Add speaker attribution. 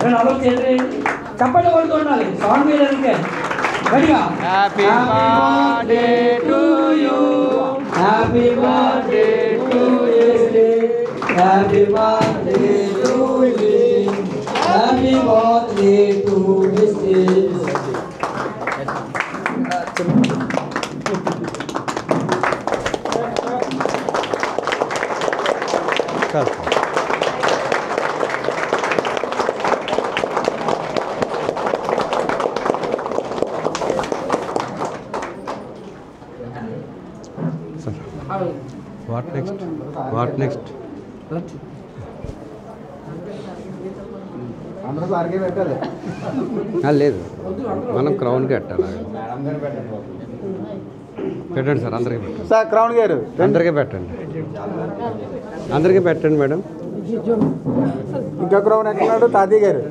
Speaker 1: అందరూ చేసి చప్పట్లు కొడుతూ ఉండాలి సాంగ్ మీద గట్టిగా happy birthday to you happy birthday to you happy birthday to you happy birthday to you
Speaker 2: What next? What next? లేదు మనం క్రౌన్కి పెట్టాలి పెట్టండి సార్ అందరికీ పెట్టండి
Speaker 3: సార్ క్రౌన్ గారు
Speaker 2: అందరికీ పెట్టండి అందరికీ పెట్టండి మేడం
Speaker 3: ఇంకా క్రౌన్ ఎక్కడున్నాడు తాతయ్య గారు